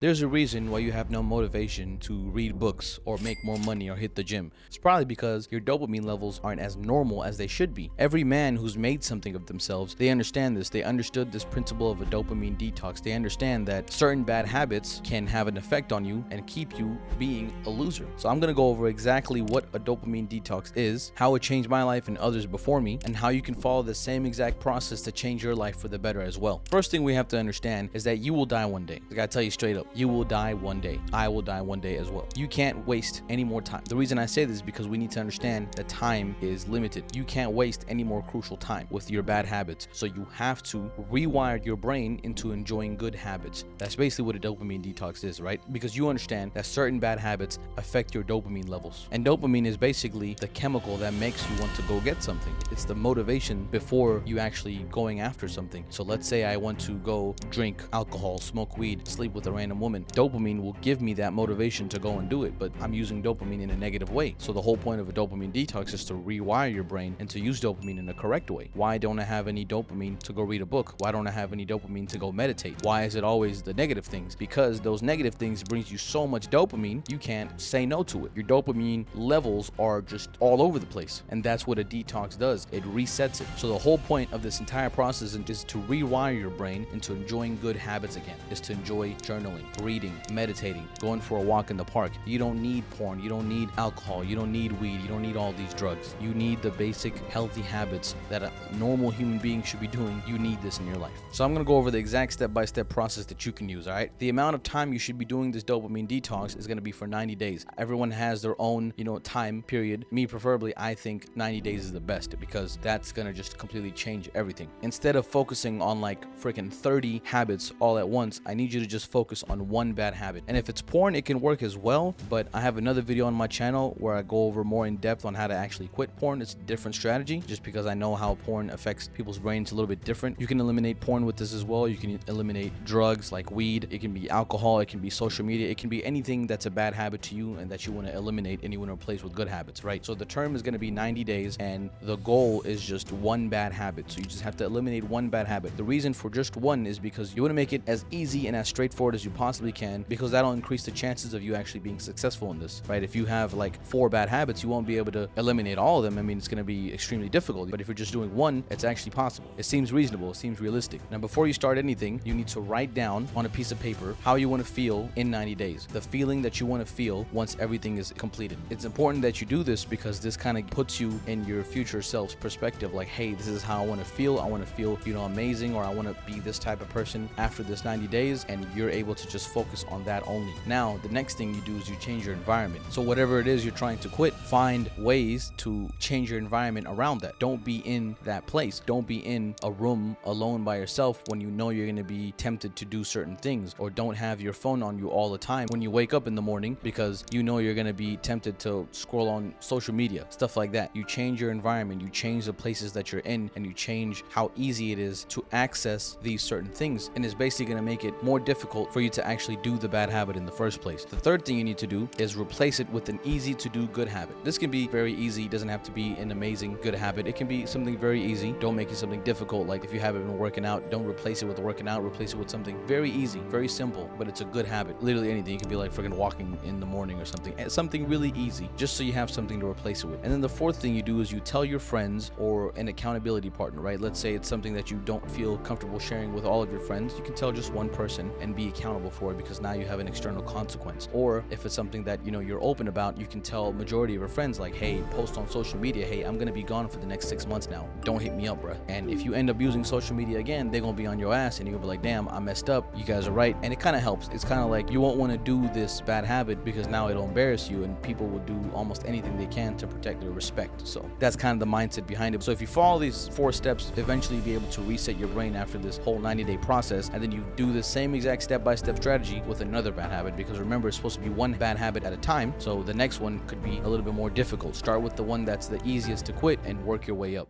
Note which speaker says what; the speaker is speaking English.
Speaker 1: There's a reason why you have no motivation to read books or make more money or hit the gym. It's probably because your dopamine levels aren't as normal as they should be. Every man who's made something of themselves, they understand this. They understood this principle of a dopamine detox. They understand that certain bad habits can have an effect on you and keep you being a loser. So I'm going to go over exactly what a dopamine detox is, how it changed my life and others before me, and how you can follow the same exact process to change your life for the better as well. First thing we have to understand is that you will die one day. I gotta tell you straight up. You will die one day. I will die one day as well. You can't waste any more time. The reason I say this is because we need to understand that time is limited. You can't waste any more crucial time with your bad habits. So you have to rewire your brain into enjoying good habits. That's basically what a dopamine detox is, right? Because you understand that certain bad habits affect your dopamine levels. And dopamine is basically the chemical that makes you want to go get something. It's the motivation before you actually going after something. So let's say I want to go drink alcohol, smoke weed, sleep with a random woman. Dopamine will give me that motivation to go and do it, but I'm using dopamine in a negative way. So the whole point of a dopamine detox is to rewire your brain and to use dopamine in a correct way. Why don't I have any dopamine to go read a book? Why don't I have any dopamine to go meditate? Why is it always the negative things? Because those negative things brings you so much dopamine, you can't say no to it. Your dopamine levels are just all over the place. And that's what a detox does. It resets it. So the whole point of this entire process is to rewire your brain into enjoying good habits again, is to enjoy journaling, reading, meditating, going for a walk in the park. You don't need porn. You don't need alcohol. You don't need weed. You don't need all these drugs. You need the basic healthy habits that a normal human being should be doing. You need this in your life. So I'm going to go over the exact step-by-step process that you can use, all right? The amount of time you should be doing this dopamine detox is going to be for 90 days. Everyone has their own, time period. Me, preferably, I think 90 days is the best because that's going to just completely change everything. Instead of focusing on like freaking 30 habits all at once, I need you to just focus on one bad habit. And if it's porn, it can work as well, but I have another video on my channel where I go over more in depth on how to actually quit porn. It's a different strategy just because I know how porn affects people's brains a little bit different. You can eliminate porn with this as well. You can eliminate drugs like weed. It can be alcohol. It can be social media. It can be anything that's a bad habit to you and that you want to eliminate and you want to replace with good habits, right? So the term is going to be 90 days and the goal is just one bad habit. So you just have to eliminate one bad habit. The reason for just one is because you want to make it as easy and as straightforward as you possibly can, because that'll increase the chances of you actually being successful in this, right? If you have like 4 bad habits, you won't be able to eliminate all of them. I mean, it's going to be extremely difficult, but if you're just doing one, it's actually possible. It seems reasonable. It seems realistic. Now, before you start anything, you need to write down on a piece of paper how you want to feel in 90 days, the feeling that you want to feel once everything is completed. It's important that you do this because this kind of puts you in your future self's perspective, like, hey, this is how I want to feel. I want to feel, amazing, or I want to be this type of person after this 90 days, and you're able to just focus on that only. Now, the next thing you do is you change your environment. So whatever it is you're trying to quit, find ways to change your environment around that. Don't be in that place. Don't be in a room alone by yourself when you know you're going to be tempted to do certain things, or don't have your phone on you all the time when you wake up in the morning because you know you're going to be tempted to scroll on social media, stuff like that. You change your environment, you change the places that you're in, and you change how easy it is to access these certain things, and it's basically going to make it more difficult for you to actually do the bad habit in the first place. The third thing you need to do is replace it with an easy to do good habit. This can be very easy. It doesn't have to be an amazing good habit. It can be something very easy. Don't make it something difficult. Like if you haven't been working out, don't replace it with working out. Replace it with something very easy, very simple, but it's a good habit. Literally anything. It can be like freaking walking in the morning or something. Something really easy, just so you have something to replace it with. And then the fourth thing you do is you tell your friends or an accountability partner, right? Let's say it's something that you don't feel comfortable sharing with all of your friends. You can tell just one person and be accountable for it because now you have an external consequence. Or if it's something that you're open about, you can tell majority of your friends, like, hey, post on social media, hey, I'm gonna be gone for the next 6 months now. Don't hit me up, bruh. And if you end up using social media again, they're gonna be on your ass and you'll be like, damn, I messed up. You guys are right. And it kind of helps. It's kind of like you won't want to do this bad habit because now it'll embarrass you and people will do almost anything they can to protect their respect. So that's kind of the mindset behind it. So if you follow these 4 steps, eventually you'll be able to reset your brain after this whole 90-day process, and then you do the same exact step-by-step strategy with another bad habit, because remember, it's supposed to be one bad habit at a time, so the next one could be a little bit more difficult. Start with the one that's the easiest to quit and work your way up.